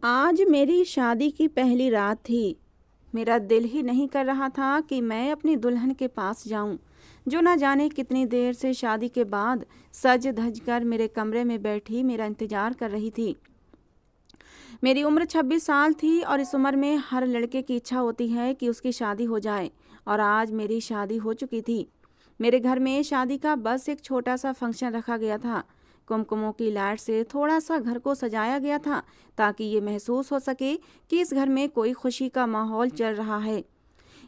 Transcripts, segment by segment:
आज मेरी शादी की पहली रात थी। मेरा दिल ही नहीं कर रहा था कि मैं अपनी दुल्हन के पास जाऊं, जो ना जाने कितनी देर से शादी के बाद सज धज कर मेरे कमरे में बैठी मेरा इंतजार कर रही थी। मेरी उम्र 26 साल थी और इस उम्र में हर लड़के की इच्छा होती है कि उसकी शादी हो जाए, और आज मेरी शादी हो चुकी थी। मेरे घर में शादी का बस एक छोटा सा फंक्शन रखा गया था। कुमकुमों की लाइट से थोड़ा सा घर को सजाया गया था, ताकि ये महसूस हो सके कि इस घर में कोई खुशी का माहौल चल रहा है।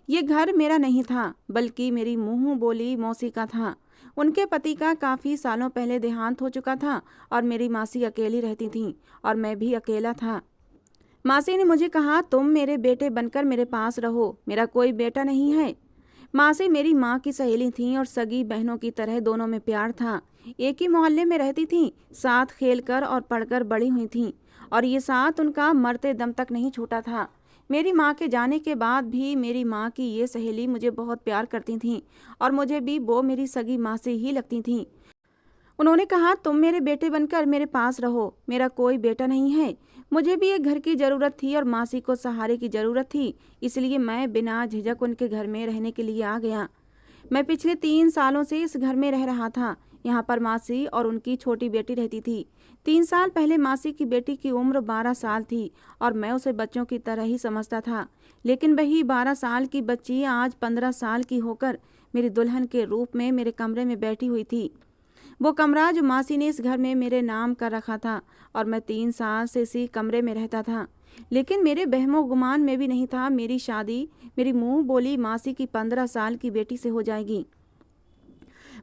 ये घर मेरा नहीं था, बल्कि मेरी मुंह बोली मौसी का था। उनके पति का काफ़ी सालों पहले देहांत हो चुका था और मेरी मासी अकेली रहती थी, और मैं भी अकेला था। मासी ने मुझे कहा, तुम मेरे बेटे बनकर मेरे पास रहो, मेरा कोई बेटा नहीं है। मासी मेरी माँ की सहेली थीं और सगी बहनों की तरह दोनों में प्यार था। एक ही मोहल्ले में रहती थीं, साथ खेलकर और पढ़कर बड़ी हुई थीं, और ये साथ उनका मरते दम तक नहीं छूटा था। मेरी माँ के जाने के बाद भी मेरी माँ की ये सहेली मुझे बहुत प्यार करती थीं, और मुझे भी वो मेरी सगी माँ से ही लगती थीं। उन्होंने कहा, तुम मेरे बेटे बनकर मेरे पास रहो, मेरा कोई बेटा नहीं है। मुझे भी एक घर की ज़रूरत थी और मासी को सहारे की ज़रूरत थी, इसलिए मैं बिना झिझक उनके घर में रहने के लिए आ गया। मैं पिछले 3 सालों से इस घर में रह रहा था। यहाँ पर मासी और उनकी छोटी बेटी रहती थी। 3 साल पहले मासी की बेटी की उम्र 12 साल थी और मैं उसे बच्चों की तरह ही समझता था, लेकिन वही 12 साल की बच्ची आज 15 साल की होकर मेरी दुल्हन के रूप में मेरे कमरे में बैठी हुई थी। वो कमरा जो मासी ने इस घर में मेरे नाम कर रखा था, और मैं 3 साल से इसी कमरे में रहता था। लेकिन मेरे बहमो गुमान में भी नहीं था मेरी शादी मेरी मुंह बोली मासी की 15 साल की बेटी से हो जाएगी।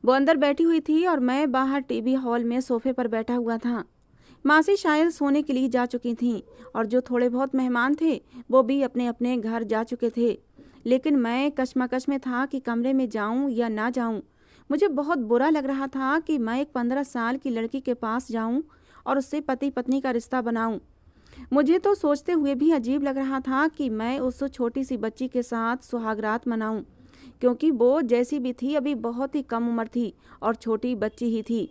वो अंदर बैठी हुई थी और मैं बाहर टीवी हॉल में सोफे पर बैठा हुआ था। मासी शायद सोने के लिए जा चुकी थीं, और जो थोड़े बहुत मेहमान थे वो भी अपने अपने घर जा चुके थे। लेकिन मैं कश्मकश में था कि कमरे में जाऊं या ना जाऊं। मुझे बहुत बुरा लग रहा था कि मैं एक 15 साल की लड़की के पास जाऊं और उससे पति पत्नी का रिश्ता बनाऊं। मुझे तो सोचते हुए भी अजीब लग रहा था कि मैं उस छोटी सी बच्ची के साथ सुहागरात मनाऊं, क्योंकि वो जैसी भी थी अभी बहुत ही कम उम्र थी और छोटी बच्ची ही थी।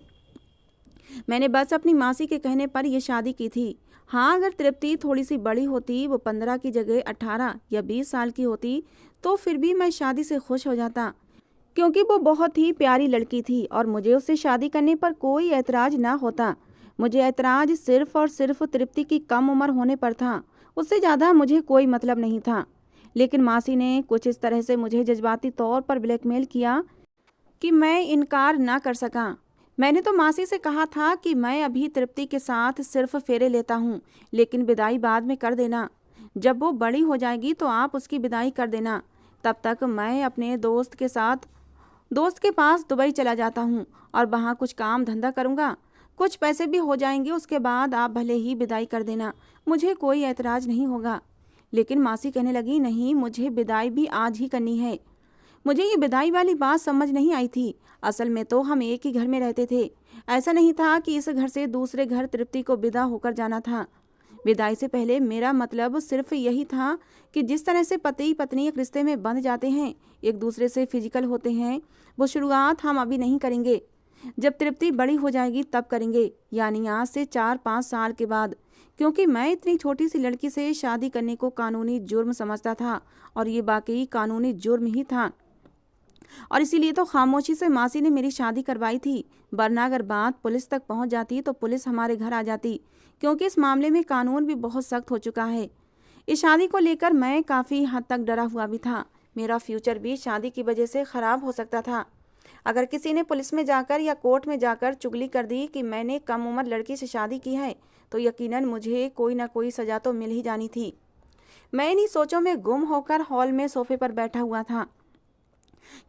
मैंने बस अपनी मासी के कहने पर यह शादी की थी। हाँ, अगर तृप्ति थोड़ी सी बड़ी होती, वो 15 की जगह 18 या 20 साल की होती, तो फिर भी मैं शादी से खुश हो जाता, क्योंकि वो बहुत ही प्यारी लड़की थी और मुझे उससे शादी करने पर कोई ऐतराज ना होता। मुझे ऐतराज सिर्फ और सिर्फ तृप्ति की कम उम्र होने पर था, उससे ज़्यादा मुझे कोई मतलब नहीं था। लेकिन मासी ने कुछ इस तरह से मुझे जज्बाती तौर पर ब्लैकमेल किया कि मैं इनकार ना कर सका। मैंने तो मासी से कहा था कि मैं अभी तृप्ति के साथ सिर्फ फेरे लेता हूँ, लेकिन विदाई बाद में कर देना। जब वो बड़ी हो जाएगी तो आप उसकी विदाई कर देना। तब तक मैं अपने दोस्त के पास दुबई चला जाता हूँ और वहाँ कुछ काम धंधा करूँगा। कुछ पैसे भी हो जाएंगे, उसके बाद आप भले ही विदाई कर देना, मुझे कोई ऐतराज़ नहीं होगा। लेकिन मासी कहने लगी, नहीं, मुझे विदाई भी आज ही करनी है। मुझे ये विदाई वाली बात समझ नहीं आई थी। असल में तो हम एक ही घर में रहते थे। ऐसा नहीं था कि इस घर से दूसरे घर तृप्ति को विदा होकर जाना था। विदाई से पहले मेरा मतलब सिर्फ यही था कि जिस तरह से पति पत्नी एक रिश्ते में बंध जाते हैं, एक दूसरे से फिजिकल होते हैं, वो शुरुआत हम अभी नहीं करेंगे। जब तृप्ति बड़ी हो जाएगी तब करेंगे, यानी आज से 4-5 साल के बाद। क्योंकि मैं इतनी छोटी सी लड़की से शादी करने को कानूनी जुर्म समझता था, और ये वाकई कानूनी जुर्म ही था। और इसीलिए तो खामोशी से मासी ने मेरी शादी करवाई थी, वरना अगर बात पुलिस तक पहुंच जाती तो पुलिस हमारे घर आ जाती, क्योंकि इस मामले में कानून भी बहुत सख्त हो चुका है। इस शादी को लेकर मैं काफ़ी हद तक डरा हुआ भी था। मेरा फ्यूचर भी शादी की वजह से ख़राब हो सकता था। अगर किसी ने पुलिस में जाकर या कोर्ट में जाकर चुगली कर दी कि मैंने कम उम्र लड़की से शादी की है, तो यकीनन मुझे कोई ना कोई सज़ा तो मिल ही जानी थी। मैं इन्हीं सोचों में गुम होकर हॉल में सोफे पर बैठा हुआ था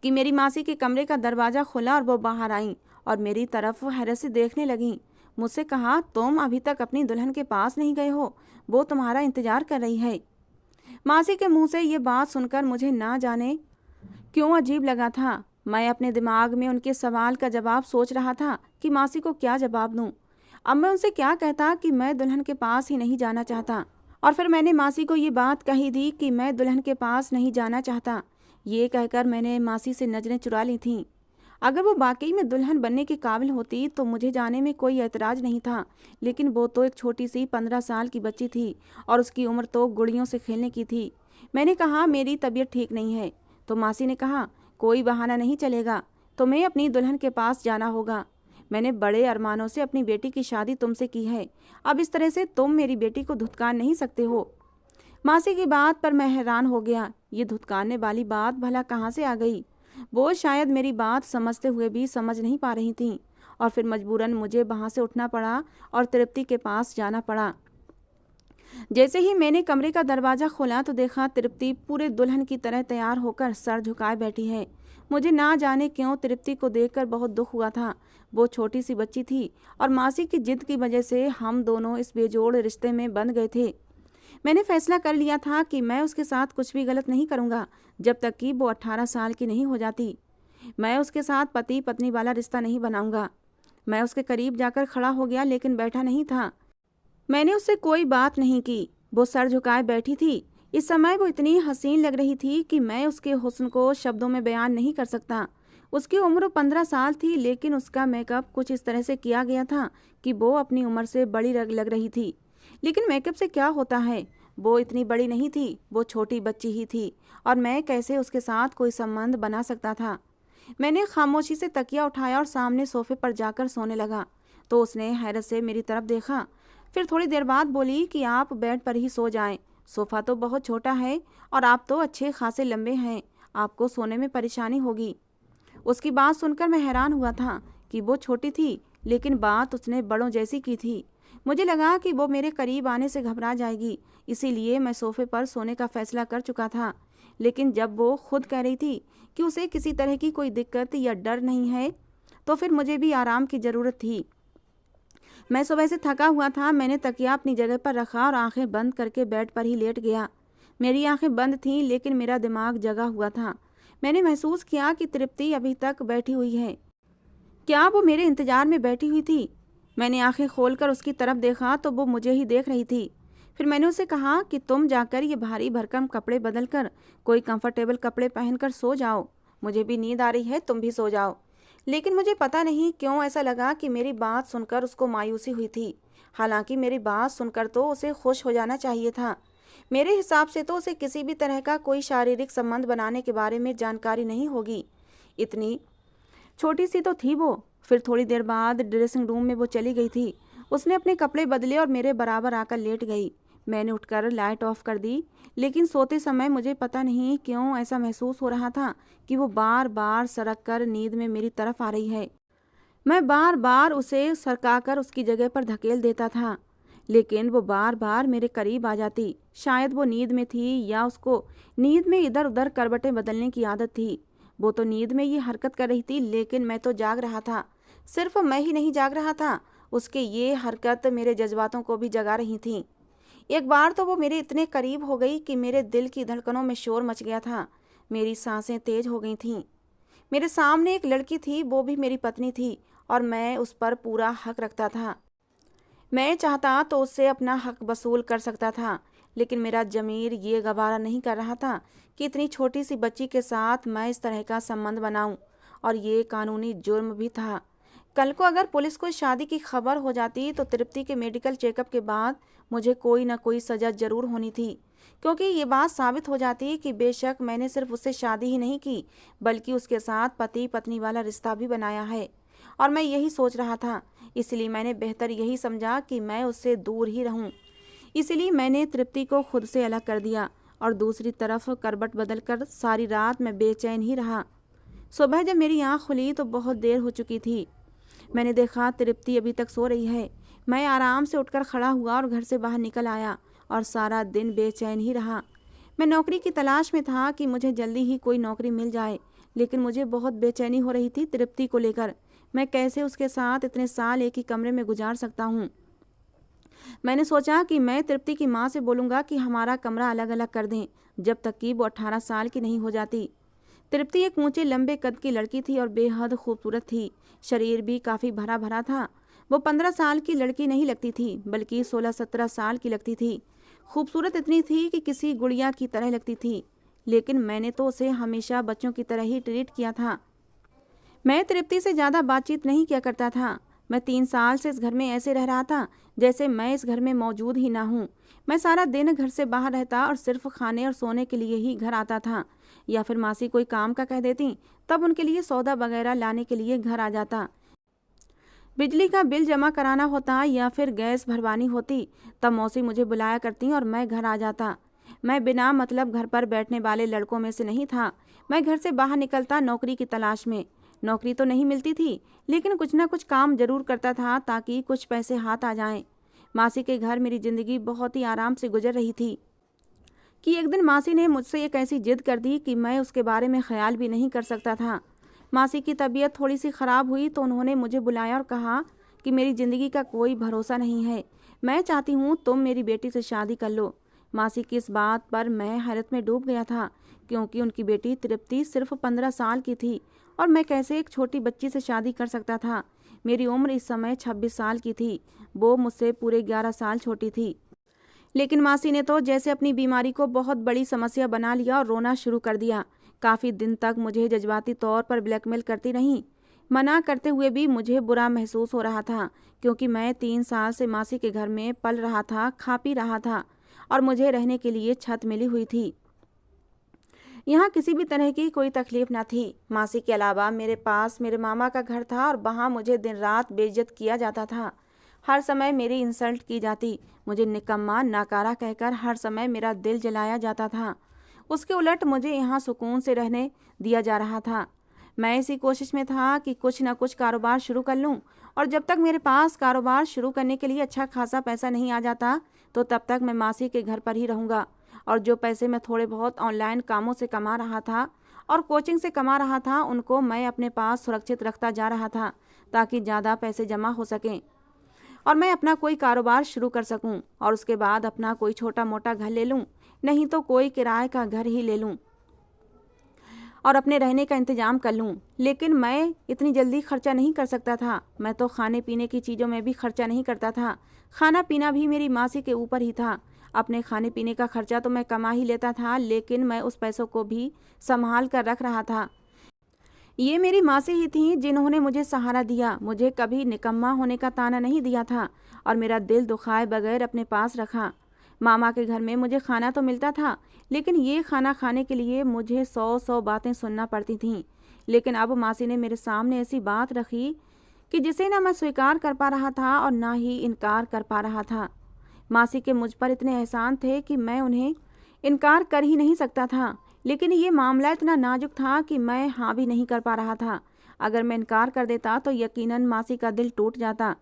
कि मेरी मासी के कमरे का दरवाज़ा खुला और वो बाहर आईं और मेरी तरफ हैरत से देखने लगीं। मुझसे कहा, तुम अभी तक अपनी दुल्हन के पास नहीं गए हो, वो तुम्हारा इंतजार कर रही है। मासी के मुंह से ये बात सुनकर मुझे ना जाने क्यों अजीब लगा था। मैं अपने दिमाग में उनके सवाल का जवाब सोच रहा था कि मासी को क्या जवाब दूं। अब मैं उनसे क्या कहता कि मैं दुल्हन के पास ही नहीं जाना चाहता, और फिर मैंने मासी को ये बात कही थी कि मैं दुल्हन के पास नहीं जाना चाहता। ये कहकर मैंने मासी से नज़रें चुरा ली थीं। अगर वो वाकई में दुल्हन बनने के काबिल होती तो मुझे जाने में कोई एतराज़ नहीं था, लेकिन वो तो एक छोटी सी 15 साल की बच्ची थी और उसकी उम्र तो गुड़ियों से खेलने की थी। मैंने कहा मेरी तबीयत ठीक नहीं है, तो मासी ने कहा कोई बहाना नहीं चलेगा, तुम्हें अपनी दुल्हन के पास जाना होगा। मैंने बड़े अरमानों से अपनी बेटी की शादी तुमसे की है, अब इस तरह से तुम मेरी बेटी को धुतकार नहीं सकते हो। मासी की बात पर मैं हैरान हो गया, ये धुतकारने वाली बात भला कहाँ से आ गई। वो शायद मेरी बात समझते हुए भी समझ नहीं पा रही थीं, और फिर मजबूरन मुझे वहाँ से उठना पड़ा और तृप्ति के पास जाना पड़ा। जैसे ही मैंने कमरे का दरवाज़ा खोला तो देखा तृप्ति पूरे दुल्हन की तरह तैयार होकर सर झुकाए बैठी है। मुझे ना जाने क्यों तृप्ति को देखकर बहुत दुख हुआ था। वो छोटी सी बच्ची थी और मासी की जिद की वजह से हम दोनों इस बेजोड़ रिश्ते में बंध गए थे। मैंने फैसला कर लिया था कि मैं उसके साथ कुछ भी गलत नहीं करूँगा जब तक कि वो 18 साल की नहीं हो जाती। मैं उसके साथ पति पत्नी वाला रिश्ता नहीं बनाऊंगा। मैं उसके करीब जाकर खड़ा हो गया, लेकिन बैठा नहीं था। मैंने उससे कोई बात नहीं की। वो सर झुकाए बैठी थी। इस समय वो इतनी हसीन लग रही थी कि मैं उसके हुस्न को शब्दों में बयान नहीं कर सकता। उसकी उम्र 15 साल थी, लेकिन उसका मेकअप कुछ इस तरह से किया गया था कि वो अपनी उम्र से बड़ी लग रही थी। लेकिन मेकअप से क्या होता है, वो इतनी बड़ी नहीं थी, वो छोटी बच्ची ही थी, और मैं कैसे उसके साथ कोई संबंध बना सकता था। मैंने खामोशी से तकिया उठाया और सामने सोफे पर जाकर सोने लगा। तो उसने हैरत से मेरी तरफ देखा, फिर थोड़ी देर बाद बोली कि आप बेड पर ही सो जाएं। सोफ़ा तो बहुत छोटा है और आप तो अच्छे खासे लंबे हैं, आपको सोने में परेशानी होगी। उसकी बात सुनकर मैं हैरान हुआ था कि वो छोटी थी, लेकिन बात उसने बड़ों जैसी की थी। मुझे लगा कि वो मेरे करीब आने से घबरा जाएगी, इसीलिए मैं सोफे पर सोने का फैसला कर चुका था। लेकिन जब वो खुद कह रही थी कि उसे किसी तरह की कोई दिक्कत या डर नहीं है, तो फिर मुझे भी आराम की ज़रूरत थी। मैं सुबह से थका हुआ था। मैंने तकिया अपनी जगह पर रखा और आंखें बंद करके बेड पर ही लेट गया। मेरी आंखें बंद थीं, लेकिन मेरा दिमाग जगा हुआ था। मैंने महसूस किया कि तृप्ति अभी तक बैठी हुई है। क्या वो मेरे इंतजार में बैठी हुई थी? मैंने आंखें खोलकर उसकी तरफ देखा तो वो मुझे ही देख रही थी। फिर मैंने उसे कहा कि तुम जाकर ये भारी भरकम कपड़े बदल कर कोई कंफर्टेबल कपड़े पहनकर सो जाओ। मुझे भी नींद आ रही है, तुम भी सो जाओ। लेकिन मुझे पता नहीं क्यों ऐसा लगा कि मेरी बात सुनकर उसको मायूसी हुई थी। हालांकि मेरी बात सुनकर तो उसे खुश हो जाना चाहिए था। मेरे हिसाब से तो उसे किसी भी तरह का कोई शारीरिक संबंध बनाने के बारे में जानकारी नहीं होगी। इतनी छोटी सी तो थी वो। फिर थोड़ी देर बाद ड्रेसिंग रूम में वो चली गई थी। उसने अपने कपड़े बदले और मेरे बराबर आकर लेट गई। मैंने उठकर लाइट ऑफ कर दी, लेकिन सोते समय मुझे पता नहीं क्यों ऐसा महसूस हो रहा था कि वो बार बार सरक कर नींद में मेरी तरफ आ रही है। मैं बार बार उसे सरकाकर उसकी जगह पर धकेल देता था, लेकिन वो बार बार मेरे करीब आ जाती। शायद वो नींद में थी या उसको नींद में इधर उधर करवटें बदलने की आदत थी। वो तो नींद में ये हरकत कर रही थी, लेकिन मैं तो जाग रहा था। सिर्फ मैं ही नहीं जाग रहा था, उसके ये हरकत मेरे जज्बातों को भी जगा रही थी। एक बार तो वो मेरे इतने करीब हो गई कि मेरे दिल की धड़कनों में शोर मच गया था। मेरी सांसें तेज हो गई थीं। मेरे सामने एक लड़की थी, वो भी मेरी पत्नी थी, और मैं उस पर पूरा हक रखता था। मैं चाहता तो उससे अपना हक वसूल कर सकता था, लेकिन मेरा ज़मीर ये गवारा नहीं कर रहा था कि इतनी छोटी सी बच्ची के साथ मैं इस तरह का संबंध बनाऊं, और ये कानूनी जुर्म भी था। कल को अगर पुलिस को शादी की खबर हो जाती तो तृप्ति के मेडिकल चेकअप के बाद मुझे कोई ना कोई सज़ा ज़रूर होनी थी, क्योंकि ये बात साबित हो जाती कि बेशक मैंने सिर्फ उससे शादी ही नहीं की, बल्कि उसके साथ पति पत्नी वाला रिश्ता भी बनाया है। और मैं यही सोच रहा था, इसलिए मैंने बेहतर यही समझा कि मैं उससे दूर ही रहूं। इसलिए मैंने तृप्ति को खुद से अलग कर दिया और दूसरी तरफ करवट बदलकर सारी रात मैं बेचैन ही रहा। सुबह जब मेरी आँख खुली तो बहुत देर हो चुकी थी। मैंने देखा तृप्ति अभी तक सो रही है। मैं आराम से उठकर खड़ा हुआ और घर से बाहर निकल आया, और सारा दिन बेचैन ही रहा। मैं नौकरी की तलाश में था कि मुझे जल्दी ही कोई नौकरी मिल जाए, लेकिन मुझे बहुत बेचैनी हो रही थी तृप्ति को लेकर। मैं कैसे उसके साथ इतने साल एक ही कमरे में गुजार सकता हूँ। मैंने सोचा कि मैं तृप्ति की माँ से बोलूँगा कि हमारा कमरा अलग अलग कर दें, जब तक कि वो 18 साल की नहीं हो जाती। तृप्ति एक ऊंचे लंबे कद की लड़की थी और बेहद खूबसूरत थी। शरीर भी काफ़ी भरा भरा था। वो 15 साल की लड़की नहीं लगती थी, बल्कि 16-17 साल की लगती थी। खूबसूरत इतनी थी कि किसी गुड़िया की तरह लगती थी, लेकिन मैंने तो उसे हमेशा बच्चों की तरह ही ट्रीट किया था। मैं तृप्ति से ज़्यादा बातचीत नहीं किया करता था। मैं 3 साल से इस घर में ऐसे रह रहा था जैसे मैं इस घर में मौजूद ही ना हूँ। मैं सारा दिन घर से बाहर रहता और सिर्फ खाने और सोने के लिए ही घर आता था, या फिर मासी कोई काम का कह देती तब उनके लिए सौदा वगैरह लाने के लिए घर आ जाता। बिजली का बिल जमा कराना होता या फिर गैस भरवानी होती तब मौसी मुझे बुलाया करती और मैं घर आ जाता। मैं बिना मतलब घर पर बैठने वाले लड़कों में से नहीं था। मैं घर से बाहर निकलता नौकरी की तलाश में। नौकरी तो नहीं मिलती थी, लेकिन कुछ ना कुछ काम जरूर करता था ताकि कुछ पैसे हाथ आ जाएं। मासी के घर मेरी ज़िंदगी बहुत ही आराम से गुजर रही थी कि एक दिन मासी ने मुझसे एक ऐसी जिद कर दी कि मैं उसके बारे में ख्याल भी नहीं कर सकता था। मासी की तबीयत थोड़ी सी ख़राब हुई तो उन्होंने मुझे बुलाया और कहा कि मेरी ज़िंदगी का कोई भरोसा नहीं है, मैं चाहती हूँ तुम मेरी बेटी से शादी कर लो। मासी की इस बात पर मैं हैरत में डूब गया था, क्योंकि उनकी बेटी तृप्ति सिर्फ 15 साल की थी और मैं कैसे एक छोटी बच्ची से शादी कर सकता था। मेरी उम्र इस समय 26 साल की थी, वो मुझसे पूरे 11 साल छोटी थी। लेकिन मासी ने तो जैसे अपनी बीमारी को बहुत बड़ी समस्या बना लिया और रोना शुरू कर दिया। काफ़ी दिन तक मुझे जज्बाती तौर पर ब्लैकमेल करती रहीं। मना करते हुए भी मुझे बुरा महसूस हो रहा था, क्योंकि मैं 3 साल से मासी के घर में पल रहा था, खा पी रहा था और मुझे रहने के लिए छत मिली हुई थी। यहाँ किसी भी तरह की कोई तकलीफ न थी। मासी के अलावा मेरे पास मेरे मामा का घर था और वहाँ मुझे दिन रात बेइज्जत किया जाता था। हर समय मेरी इंसल्ट की जाती, मुझे निकम्मा नाकारा कहकर हर समय मेरा दिल जलाया जाता था। उसके उलट मुझे यहाँ सुकून से रहने दिया जा रहा था। मैं इसी कोशिश में था कि कुछ न कुछ कारोबार शुरू कर लूँ, और जब तक मेरे पास कारोबार शुरू करने के लिए अच्छा खासा पैसा नहीं आ जाता तो तब तक मैं मासी के घर पर ही रहूँगा। और जो पैसे मैं थोड़े बहुत ऑनलाइन कामों से कमा रहा था और कोचिंग से कमा रहा था, उनको मैं अपने पास सुरक्षित रखता जा रहा था ताकि ज़्यादा पैसे जमा हो सकें और मैं अपना कोई कारोबार शुरू कर सकूं और उसके बाद अपना कोई छोटा मोटा घर ले लूं, नहीं तो कोई किराए का घर ही ले लूं और अपने रहने का इंतजाम कर लूं। लेकिन मैं इतनी जल्दी खर्चा नहीं कर सकता था। मैं तो खाने पीने की चीज़ों में भी खर्चा नहीं करता था। खाना पीना भी मेरी मासी के ऊपर ही था। अपने खाने पीने का खर्चा तो मैं कमा ही लेता था, लेकिन मैं उस पैसों को भी संभाल कर रख रहा था। ये मेरी मासी ही थीं जिन्होंने मुझे सहारा दिया, मुझे कभी निकम्मा होने का ताना नहीं दिया था और मेरा दिल दुखाए बगैर अपने पास रखा। मामा के घर में मुझे खाना तो मिलता था, लेकिन ये खाना खाने के लिए मुझे 100 बातें सुनना पड़ती थीं। लेकिन अब मासी ने मेरे सामने ऐसी बात रखी कि जिसे ना मैं स्वीकार कर पा रहा था और ना ही इनकार कर पा रहा था। मासी के मुझ पर इतने एहसान थे कि मैं उन्हें इनकार कर ही नहीं सकता था, लेकिन ये मामला इतना नाजुक था कि मैं हाँ भी नहीं कर पा रहा था। अगर मैं इनकार कर देता तो यकीनन मासी का दिल टूट जाता।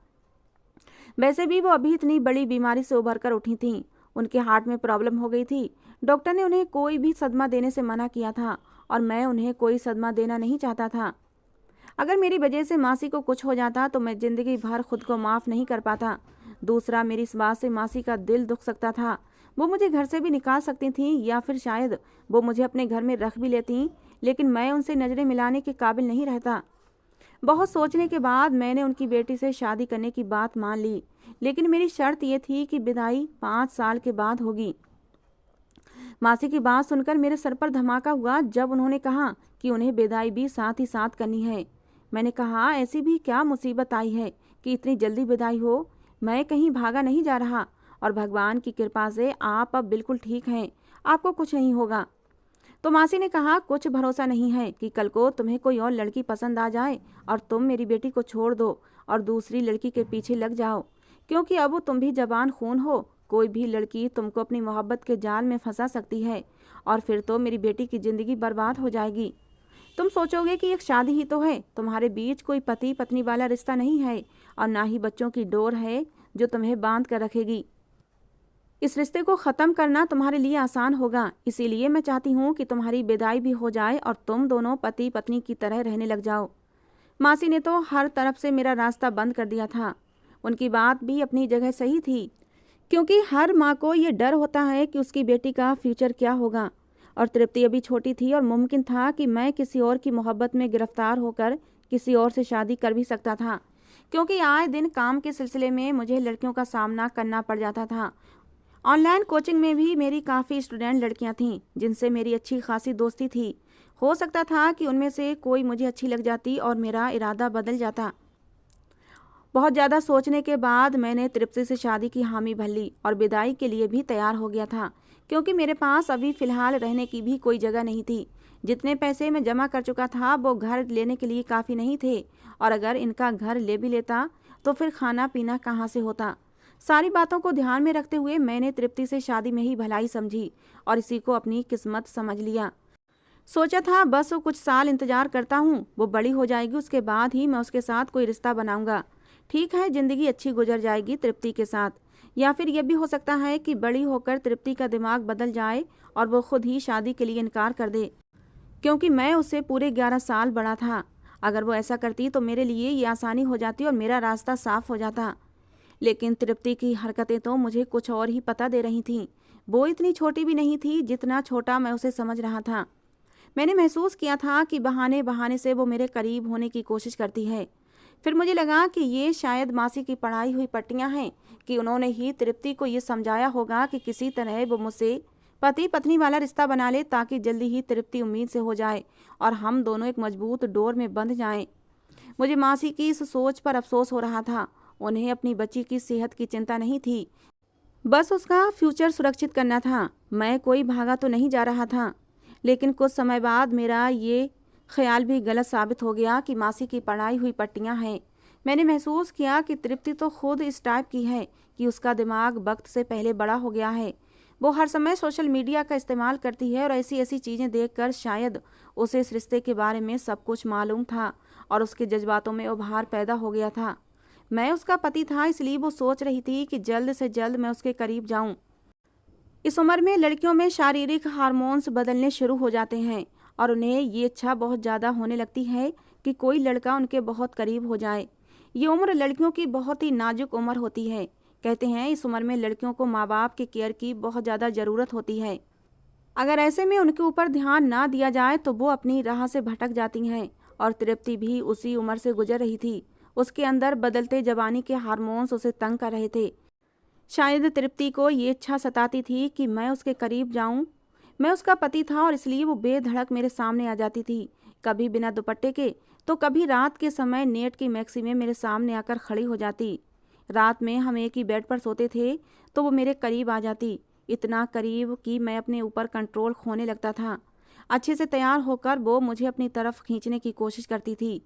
वैसे भी वो अभी इतनी बड़ी बीमारी से उभर कर उठी थीं। उनके हार्ट में प्रॉब्लम हो गई थी। डॉक्टर ने उन्हें कोई भी सदमा देने से मना किया था और मैं उन्हें कोई सदमा देना नहीं चाहता था। अगर मेरी वजह से मासी को कुछ हो जाता तो मैं ज़िंदगी भर खुद को माफ़ नहीं कर पाता। दूसरा, मेरी इस बात से मासी का दिल दुख सकता था। वो मुझे घर से भी निकाल सकती थीं या फिर शायद वो मुझे अपने घर में रख भी लेती, लेकिन मैं उनसे नज़रें मिलाने के काबिल नहीं रहता। बहुत सोचने के बाद मैंने उनकी बेटी से शादी करने की बात मान ली, लेकिन मेरी शर्त ये थी कि विदाई 5 साल के बाद होगी। मासी की बात सुनकर मेरे सर पर धमाका हुआ जब उन्होंने कहा कि उन्हें विदाई भी साथ ही साथ करनी है। मैंने कहा, ऐसी भी क्या मुसीबत आई है कि इतनी जल्दी विदाई हो? मैं कहीं भागा नहीं जा रहा और भगवान की कृपा से आप अब बिल्कुल ठीक हैं, आपको कुछ नहीं होगा। तो मासी ने कहा, कुछ भरोसा नहीं है कि कल को तुम्हें कोई और लड़की पसंद आ जाए और तुम मेरी बेटी को छोड़ दो और दूसरी लड़की के पीछे लग जाओ, क्योंकि अब तुम भी जवान खून हो। कोई भी लड़की तुमको अपनी मोहब्बत के जाल में फंसा सकती है और फिर तो मेरी बेटी की ज़िंदगी बर्बाद हो जाएगी। तुम सोचोगे कि एक शादी ही तो है, तुम्हारे बीच कोई पति पत्नी वाला रिश्ता नहीं है और ना ही बच्चों की डोर है जो तुम्हें बांध कर रखेगी। इस रिश्ते को ख़त्म करना तुम्हारे लिए आसान होगा, इसीलिए मैं चाहती हूँ कि तुम्हारी विदाई भी हो जाए और तुम दोनों पति पत्नी की तरह रहने लग जाओ। मासी ने तो हर तरफ से मेरा रास्ता बंद कर दिया था। उनकी बात भी अपनी जगह सही थी, क्योंकि हर माँ को ये डर होता है कि उसकी बेटी का फ्यूचर क्या होगा। और तृप्ति अभी छोटी थी और मुमकिन था कि मैं किसी और की मोहब्बत में गिरफ्तार होकर किसी और से शादी कर भी सकता था, क्योंकि आए दिन काम के सिलसिले में मुझे लड़कियों का सामना करना पड़ जाता था। ऑनलाइन कोचिंग में भी मेरी काफ़ी स्टूडेंट लड़कियां थीं जिनसे मेरी अच्छी खासी दोस्ती थी। हो सकता था कि उनमें से कोई मुझे अच्छी लग जाती और मेरा इरादा बदल जाता। बहुत ज़्यादा सोचने के बाद मैंने तृप्ति से शादी की हामी भर ली और विदाई के लिए भी तैयार हो गया था, क्योंकि मेरे पास अभी फ़िलहाल रहने की भी कोई जगह नहीं थी। जितने पैसे मैं जमा कर चुका था वो घर लेने के लिए काफ़ी नहीं थे, और अगर इनका घर ले भी लेता तो फिर खाना पीना कहाँ से होता। सारी बातों को ध्यान में रखते हुए मैंने तृप्ति से शादी में ही भलाई समझी और इसी को अपनी किस्मत समझ लिया। सोचा था बस वो कुछ साल इंतज़ार करता हूँ, वो बड़ी हो जाएगी, उसके बाद ही मैं उसके साथ कोई रिश्ता बनाऊंगा। ठीक है, ज़िंदगी अच्छी गुजर जाएगी तृप्ति के साथ। या फिर यह भी हो सकता है कि बड़ी होकर तृप्ति का दिमाग बदल जाए और वो खुद ही शादी के लिए इनकार कर दे, क्योंकि मैं उससे पूरे 11 साल बड़ा था। अगर वो ऐसा करती तो मेरे लिए ये आसानी हो जाती और मेरा रास्ता साफ हो जाता। लेकिन तृप्ति की हरकतें तो मुझे कुछ और ही पता दे रही थीं। वो इतनी छोटी भी नहीं थी जितना छोटा मैं उसे समझ रहा था। मैंने महसूस किया था कि बहाने बहाने से वो मेरे करीब होने की कोशिश करती है। फिर मुझे लगा कि ये शायद मासी की पढ़ाई हुई पट्टियां हैं, कि उन्होंने ही तृप्ति को ये समझाया होगा कि किसी तरह वो मुझसे पति पत्नी वाला रिश्ता बना ले, ताकि जल्दी ही तृप्ति उम्मीद से हो जाए और हम दोनों एक मजबूत डोर में बंध जाएं। मुझे मासी की इस सोच पर अफसोस हो रहा था। उन्हें अपनी बच्ची की सेहत की चिंता नहीं थी, बस उसका फ्यूचर सुरक्षित करना था। मैं कोई भागा तो नहीं जा रहा था। लेकिन कुछ समय बाद मेरा ये ख्याल भी गलत साबित हो गया कि मासी की पढ़ाई हुई पट्टियां हैं। मैंने महसूस किया कि तृप्ति तो खुद इस टाइप की है कि उसका दिमाग वक्त से पहले बड़ा हो गया है। वो हर समय सोशल मीडिया का इस्तेमाल करती है और ऐसी ऐसी चीज़ें देखकर शायद उसे इस रिश्ते के बारे में सब कुछ मालूम था और उसके जज्बातों में उभार पैदा हो गया था। मैं उसका पति था, इसलिए वो सोच रही थी कि जल्द से जल्द मैं उसके करीब जाऊं। इस उम्र में लड़कियों में शारीरिक हार्मोन्स बदलने शुरू हो जाते हैं और उन्हें ये इच्छा बहुत ज़्यादा होने लगती है कि कोई लड़का उनके बहुत करीब हो जाए। ये उम्र लड़कियों की बहुत ही नाजुक उम्र होती है। कहते हैं इस उम्र में लड़कियों को माँ बाप के केयर की बहुत ज़्यादा ज़रूरत होती है। अगर ऐसे में उनके ऊपर ध्यान ना दिया जाए तो वो अपनी राह से भटक जाती हैं। और तृप्ति भी उसी उम्र से गुजर रही थी। उसके अंदर बदलते जवानी के हार्मोन्स उसे तंग कर रहे थे। शायद तृप्ति को ये इच्छा सताती थी कि मैं उसके करीब जाऊं। मैं उसका पति था और इसलिए वो बेधड़क मेरे सामने आ जाती थी, कभी बिना दुपट्टे के तो कभी रात के समय नेट की मैक्सी में मेरे सामने आकर खड़ी हो जाती। रात में हम एक ही बेड पर सोते थे तो वो मेरे करीब आ जाती, इतना करीब कि मैं अपने ऊपर कंट्रोल खोने लगता था। अच्छे से तैयार होकर वो मुझे अपनी तरफ खींचने की कोशिश करती थी।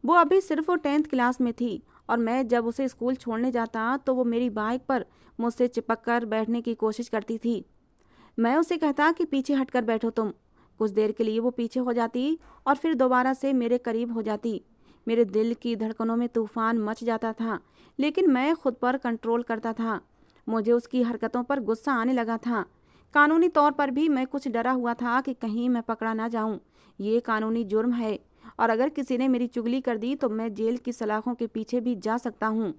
वो अभी सिर्फ 10th क्लास में थी और मैं जब उसे स्कूल छोड़ने जाता तो वो मेरी बाइक पर मुझसे चिपक कर बैठने की कोशिश करती थी। मैं उसे कहता कि पीछे हटकर बैठो तुम। कुछ देर के लिए वो पीछे हो जाती और फिर दोबारा से मेरे करीब हो जाती। मेरे दिल की धड़कनों में तूफान मच जाता था, लेकिन मैं खुद पर कंट्रोल करता था। मुझे उसकी हरकतों पर गुस्सा आने लगा था। कानूनी तौर पर भी मैं कुछ डरा हुआ था कि कहीं मैं पकड़ा ना जाऊं। ये कानूनी जुर्म है और अगर किसी ने मेरी चुगली कर दी तो मैं जेल की सलाखों के पीछे भी जा सकता हूँ।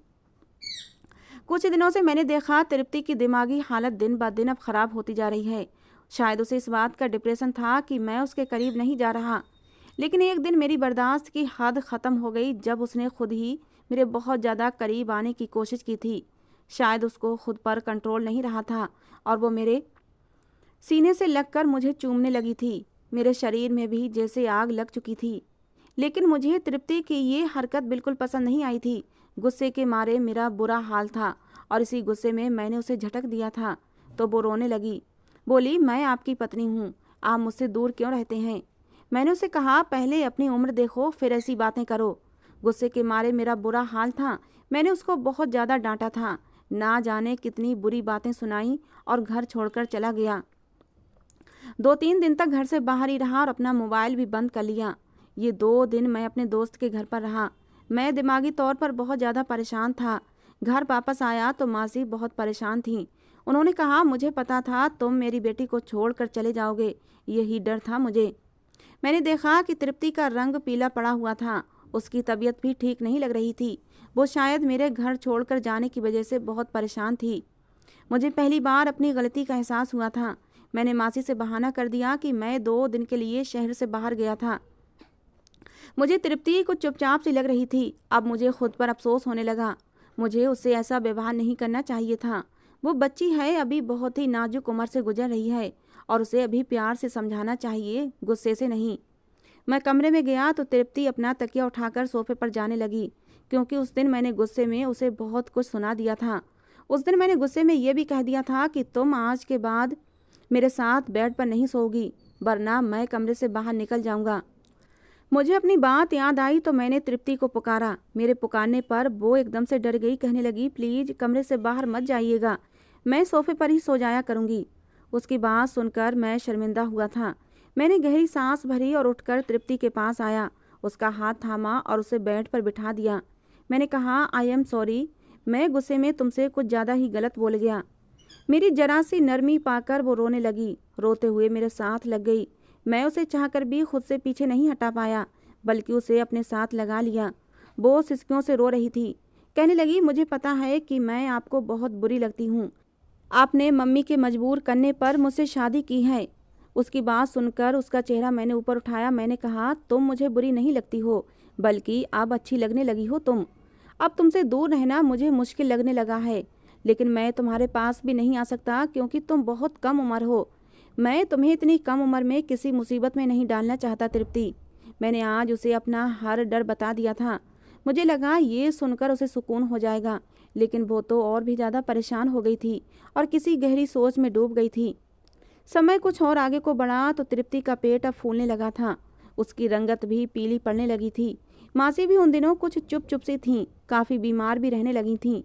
कुछ दिनों से मैंने देखा तृप्ति की दिमागी हालत दिन ब दिन अब खराब होती जा रही है। शायद उसे इस बात का डिप्रेशन था कि मैं उसके करीब नहीं जा रहा। लेकिन एक दिन मेरी बर्दाश्त की हद ख़त्म हो गई जब उसने खुद ही मेरे बहुत ज़्यादा करीब आने की कोशिश की थी। शायद उसको खुद पर कंट्रोल नहीं रहा था और वो मेरे सीने से लगकर मुझे चूमने लगी थी। मेरे शरीर में भी जैसे आग लग चुकी थी। लेकिन मुझे तृप्ति की ये हरकत बिल्कुल पसंद नहीं आई थी। गुस्से के मारे मेरा बुरा हाल था और इसी गुस्से में मैंने उसे झटक दिया था तो वो रोने लगी। बोली, मैं आपकी पत्नी हूँ, आप मुझसे दूर क्यों रहते हैं? मैंने उसे कहा, पहले अपनी उम्र देखो फिर ऐसी बातें करो। गुस्से के मारे मेरा बुरा हाल था। मैंने उसको बहुत ज़्यादा डांटा था, ना जाने कितनी बुरी बातें सुनाई और घर छोड़कर चला गया। 2-3 दिन तक घर से बाहर ही रहा और अपना मोबाइल भी बंद कर लिया। ये 2 दिन मैं अपने दोस्त के घर पर रहा। मैं दिमागी तौर पर बहुत ज़्यादा परेशान था। घर वापस आया तो मासी बहुत परेशान थी। उन्होंने कहा, मुझे पता था तुम मेरी बेटी को छोड़कर चले जाओगे, यही डर था मुझे। मैंने देखा कि तृप्ति का रंग पीला पड़ा हुआ था। उसकी तबीयत भी ठीक नहीं लग रही थी। वो शायद मेरे घर छोड़कर जाने की वजह से बहुत परेशान थी। मुझे पहली बार अपनी गलती का एहसास हुआ था। मैंने मासी से बहाना कर दिया कि मैं 2 दिन के लिए शहर से बाहर गया था। मुझे तृप्ति कुछ चुपचाप सी लग रही थी। अब मुझे खुद पर अफसोस होने लगा। मुझे उससे ऐसा व्यवहार नहीं करना चाहिए था। वो बच्ची है, अभी बहुत ही नाजुक उम्र से गुजर रही है और उसे अभी प्यार से समझाना चाहिए, गुस्से से नहीं। मैं कमरे में गया तो तृप्ति अपना तकिया उठाकर सोफे पर जाने लगी, क्योंकि उस दिन मैंने गुस्से में उसे बहुत कुछ सुना दिया था। उस दिन मैंने गुस्से में ये भी कह दिया था कि तुम आज के बाद मेरे साथ बेड पर नहीं सोओगी, वरना मैं कमरे से बाहर निकल जाऊंगा। मुझे अपनी बात याद आई तो मैंने तृप्ति को पुकारा। मेरे पुकारने पर वो एकदम से डर गई, कहने लगी, प्लीज कमरे से बाहर मत जाइएगा, मैं सोफे पर ही सो जाया करूंगी। उसकी बात सुनकर मैं शर्मिंदा हुआ था। मैंने गहरी सांस भरी और उठकर तृप्ति के पास आया, उसका हाथ थामा और उसे बेड पर बिठा दिया। मैंने कहा, आई एम सॉरी, मैं गुस्से में तुमसे कुछ ज़्यादा ही गलत बोल गया। मेरी जरा सी नरमी पाकर वो रोने लगी, रोते हुए मेरे साथ लग गई। मैं उसे चाहकर भी खुद से पीछे नहीं हटा पाया, बल्कि उसे अपने साथ लगा लिया। वो सिसकियों से रो रही थी, कहने लगी, मुझे पता है कि मैं आपको बहुत बुरी लगती हूँ। आपने मम्मी के मजबूर करने पर मुझसे शादी की है। उसकी बात सुनकर उसका चेहरा मैंने ऊपर उठाया। मैंने कहा, तुम मुझे बुरी नहीं लगती हो, बल्कि अब अच्छी लगने लगी हो तुम। अब तुमसे दूर रहना मुझे मुश्किल लगने लगा है, लेकिन मैं तुम्हारे पास भी नहीं आ सकता क्योंकि तुम बहुत कम उम्र हो। मैं तुम्हें इतनी कम उम्र में किसी मुसीबत में नहीं डालना चाहता तृप्ति। मैंने आज उसे अपना हर डर बता दिया था। मुझे लगा ये सुनकर उसे सुकून हो जाएगा, लेकिन वो तो और भी ज़्यादा परेशान हो गई थी और किसी गहरी सोच में डूब गई थी। समय कुछ और आगे को बढ़ा तो तृप्ति का पेट अब फूलने लगा था। उसकी रंगत भी पीली पड़ने लगी थी। मासी भी उन दिनों कुछ चुप चुप सी थीं, काफ़ी बीमार भी रहने लगी थीं।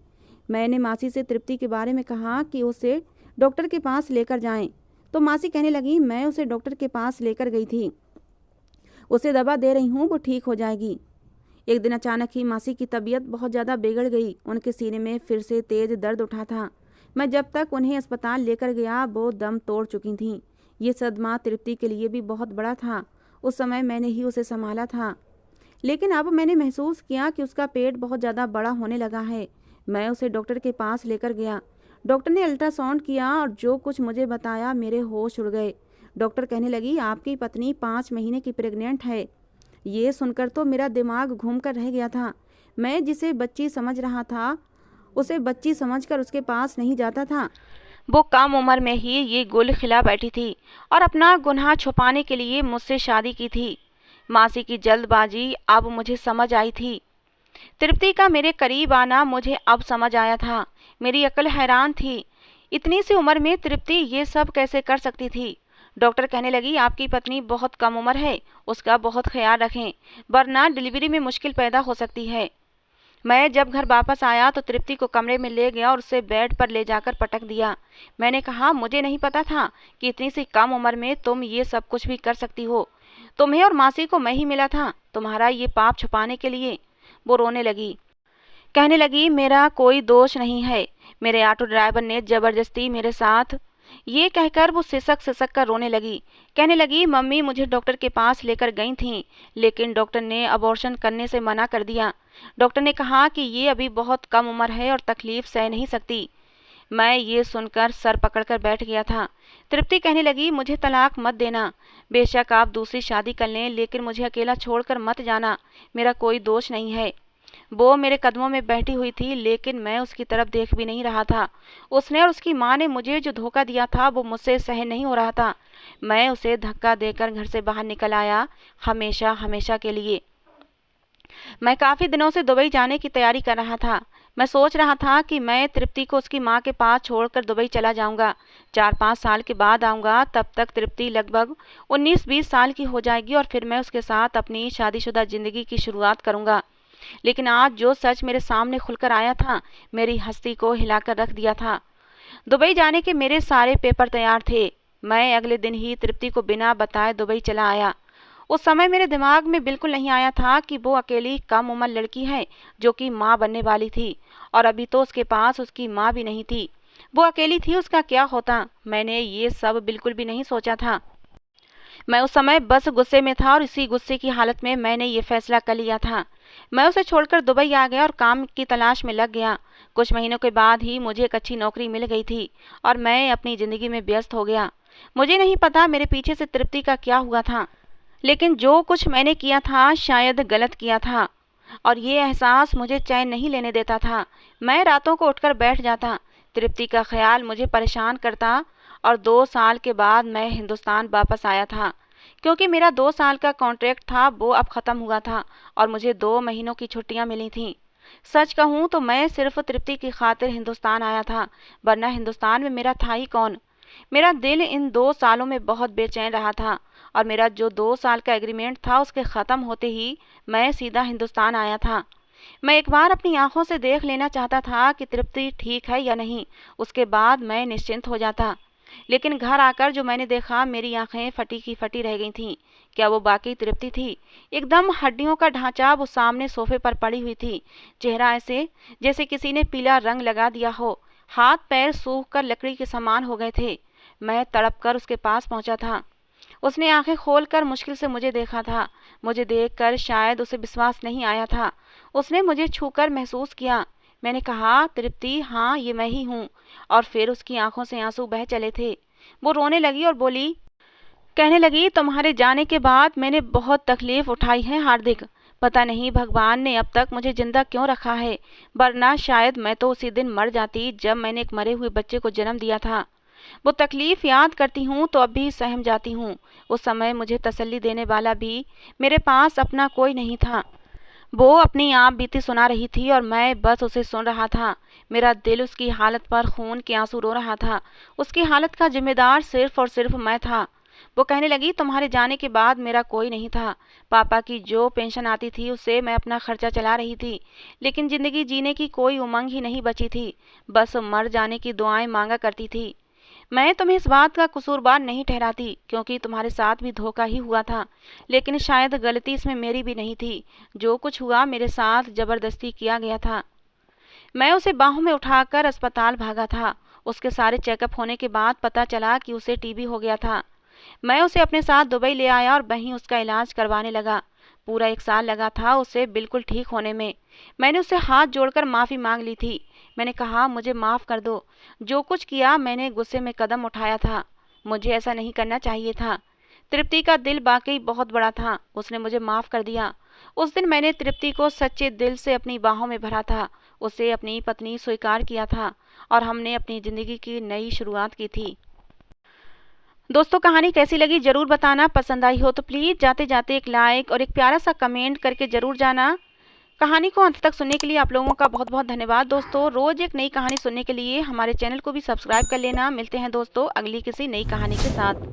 मैंने मासी से तृप्ति के बारे में कहा कि उसे डॉक्टर के पास लेकर जाएं, तो मासी कहने लगी, मैं उसे डॉक्टर के पास लेकर गई थी, उसे दवा दे रही हूँ, वो ठीक हो जाएगी। एक दिन अचानक ही मासी की तबीयत बहुत ज़्यादा बिगड़ गई। उनके सीने में फिर से तेज़ दर्द उठा था। मैं जब तक उन्हें अस्पताल लेकर गया वो दम तोड़ चुकी थीं। ये सदमा तृप्ति के लिए भी बहुत बड़ा था। उस समय मैंने ही उसे संभाला था, लेकिन अब मैंने महसूस किया कि उसका पेट बहुत ज़्यादा बड़ा होने लगा है। मैं उसे डॉक्टर के पास लेकर गया। डॉक्टर ने अल्ट्रासाउंड किया और जो कुछ मुझे बताया, मेरे होश उड़ गए। डॉक्टर कहने लगी, आपकी पत्नी 5 महीने की प्रेग्नेंट है। ये सुनकर तो मेरा दिमाग घूम कर रह गया था। मैं जिसे बच्ची समझ रहा था, उसे बच्ची समझकर उसके पास नहीं जाता था। वो कम उम्र में ही ये गुल खिला बैठी थी और अपना गुनाह छुपाने के लिए मुझसे शादी की थी। मासी की जल्दबाजी अब मुझे समझ आई थी। तृप्ति का मेरे करीब आना मुझे अब समझ आया था। मेरी अकल हैरान थी, इतनी सी उम्र में तृप्ति ये सब कैसे कर सकती थी। डॉक्टर कहने लगी, आपकी पत्नी बहुत कम उम्र है, उसका बहुत ख्याल रखें, वरना डिलीवरी में मुश्किल पैदा हो सकती है। मैं जब घर वापस आया तो तृप्ति को कमरे में ले गया और उसे बेड पर ले जाकर पटक दिया। मैंने कहा, मुझे नहीं पता था कि इतनी सी कम उम्र में तुम ये सब कुछ भी कर सकती हो। तुम्हें और मासी को मैं ही मिला था तुम्हारा ये पाप छुपाने के लिए। वो रोने लगी, कहने लगी, मेरा कोई दोष नहीं है, मेरे ऑटो ड्राइवर ने जबरदस्ती मेरे साथ। ये कहकर वो सिसक सिसक कर रोने लगी, कहने लगी, मम्मी मुझे डॉक्टर के पास लेकर गई थीं, लेकिन डॉक्टर ने अबॉर्शन करने से मना कर दिया। डॉक्टर ने कहा कि ये अभी बहुत कम उम्र है और तकलीफ सह नहीं सकती। मैं ये सुनकर सर पकड़कर बैठ गया था। तृप्ति कहने लगी, मुझे तलाक मत देना, बेशक आप दूसरी शादी कर लें, लेकिन मुझे अकेला छोड़कर मत जाना, मेरा कोई दोष नहीं है। वो मेरे कदमों में बैठी हुई थी, लेकिन मैं उसकी तरफ देख भी नहीं रहा था। उसने और उसकी माँ ने मुझे जो धोखा दिया था वो मुझसे सहन नहीं हो रहा था। मैं उसे धक्का देकर घर से बाहर निकल आया, हमेशा हमेशा के लिए। मैं काफ़ी दिनों से दुबई जाने की तैयारी कर रहा था। मैं सोच रहा था कि मैं तृप्ति को उसकी माँ के पास छोड़कर दुबई चला जाऊंगा। 4-5 साल के बाद आऊँगा, तब तक तृप्ति लगभग 19-20 साल की हो जाएगी और फिर मैं उसके साथ अपनी शादीशुदा ज़िंदगी की शुरुआत करूँगा। लेकिन आज जो सच मेरे सामने खुलकर आया था, मेरी हस्ती को हिलाकर रख दिया था। दुबई जाने के मेरे सारे पेपर तैयार थे। मैं अगले दिन ही तृप्ति को बिना बताए दुबई चला आया। उस समय मेरे दिमाग में बिल्कुल नहीं आया था कि वो अकेली कम उम्र लड़की है जो कि माँ बनने वाली थी, और अभी तो उसके पास उसकी माँ भी नहीं थी। वो अकेली थी, उसका क्या होता, मैंने ये सब बिल्कुल भी नहीं सोचा था। मैं उस समय बस गुस्से में था और इसी गुस्से की हालत में मैंने ये फैसला कर लिया था। मैं उसे छोड़कर दुबई आ गया और काम की तलाश में लग गया। कुछ महीनों के बाद ही मुझे एक अच्छी नौकरी मिल गई थी और मैं अपनी ज़िंदगी में व्यस्त हो गया। मुझे नहीं पता मेरे पीछे से तृप्ति का क्या हुआ था, लेकिन जो कुछ मैंने किया था शायद गलत किया था, और ये एहसास मुझे चैन नहीं लेने देता था। मैं रातों को उठकर बैठ जाता, तृप्ति का ख्याल मुझे परेशान करता, और 2 साल के बाद मैं हिंदुस्तान वापस आया था। क्योंकि मेरा 2 साल का कॉन्ट्रैक्ट था वो अब ख़त्म हुआ था और मुझे 2 महीनों की छुट्टियां मिली थीं। सच कहूँ तो मैं सिर्फ तृप्ति की खातिर हिंदुस्तान आया था, वरना हिंदुस्तान में मेरा था ही कौन। मेरा दिल इन 2 सालों में बहुत बेचैन रहा था और मेरा जो 2 साल का एग्रीमेंट था उसके ख़त्म होते ही मैं सीधा हिंदुस्तान आया था। मैं एक बार अपनी आंखों से देख लेना चाहता था कि तृप्ति ठीक है या नहीं, उसके बाद मैं निश्चिंत हो जाता। लेकिन घर आकर जो मैंने देखा, मेरी आंखें फटी की फटी रह गई थीं। क्या वो बाकी तृप्ति थी? एकदम हड्डियों का ढांचा वो सामने सोफे पर पड़ी हुई थी। चेहरा ऐसे जैसे किसी ने पीला रंग लगा दिया हो। हाथ पैर सूख कर लकड़ी के समान हो गए थे। मैं तड़प कर उसके पास पहुंचा था। उसने आंखें खोलकर मुश्किल से मुझे देखा था। मुझे देखकर शायद उसे विश्वास नहीं आया था। उसने मुझे छूकर महसूस किया। मैंने कहा, तृप्ति, हाँ ये मैं ही हूँ। और फिर उसकी आंखों से आंसू बह चले थे। वो रोने लगी और बोली, कहने लगी, तुम्हारे जाने के बाद मैंने बहुत तकलीफ उठाई है हार्दिक। पता नहीं भगवान ने अब तक मुझे जिंदा क्यों रखा है, वरना शायद मैं तो उसी दिन मर जाती जब मैंने एक मरे हुए बच्चे को जन्म दिया था। वो तकलीफ याद करती हूँ तो अब भी सहम जाती हूँ। उस समय मुझे तसल्ली देने वाला भी मेरे पास अपना कोई नहीं था। वो अपनी आप बीती सुना रही थी और मैं बस उसे सुन रहा था। मेरा दिल उसकी हालत पर खून के आंसू रो रहा था। उसकी हालत का जिम्मेदार सिर्फ और सिर्फ मैं था। वो कहने लगी, तुम्हारे जाने के बाद मेरा कोई नहीं था। पापा की जो पेंशन आती थी उससे मैं अपना खर्चा चला रही थी, लेकिन जिंदगी जीने की कोई उमंग ही नहीं बची थी। बस मर जाने की दुआएं मांगा करती थी। मैं तुम्हें इस बात का कसूरवार नहीं ठहराती, क्योंकि तुम्हारे साथ भी धोखा ही हुआ था, लेकिन शायद गलती इसमें मेरी भी नहीं थी। जो कुछ हुआ मेरे साथ जबरदस्ती किया गया था। मैं उसे बाहों में उठाकर अस्पताल भागा था। उसके सारे चेकअप होने के बाद पता चला कि उसे टीबी हो गया था। मैं उसे अपने साथ दुबई ले आया और वहीं उसका इलाज करवाने लगा। पूरा 1 साल लगा था उसे बिल्कुल ठीक होने में। मैंने उससे हाथ जोड़कर माफ़ी मांग ली थी। मैंने कहा, मुझे माफ़ कर दो। जो कुछ किया मैंने गुस्से में कदम उठाया था। मुझे ऐसा नहीं करना चाहिए था। तृप्ति का दिल वाकई बहुत बड़ा था। उसने मुझे माफ़ कर दिया। उस दिन मैंने तृप्ति को सच्चे दिल से अपनी बाहों में भरा था। उसे अपनी पत्नी स्वीकार किया था और हमने अपनी ज़िंदगी की नई शुरुआत की थी। दोस्तों, कहानी कैसी लगी ज़रूर बताना। पसंद आई हो तो प्लीज़ जाते जाते एक लाइक और एक प्यारा सा कमेंट करके ज़रूर जाना। कहानी को अंत तक सुनने के लिए आप लोगों का बहुत बहुत धन्यवाद। दोस्तों, रोज़ एक नई कहानी सुनने के लिए हमारे चैनल को भी सब्सक्राइब कर लेना। मिलते हैं दोस्तों अगली किसी नई कहानी के साथ।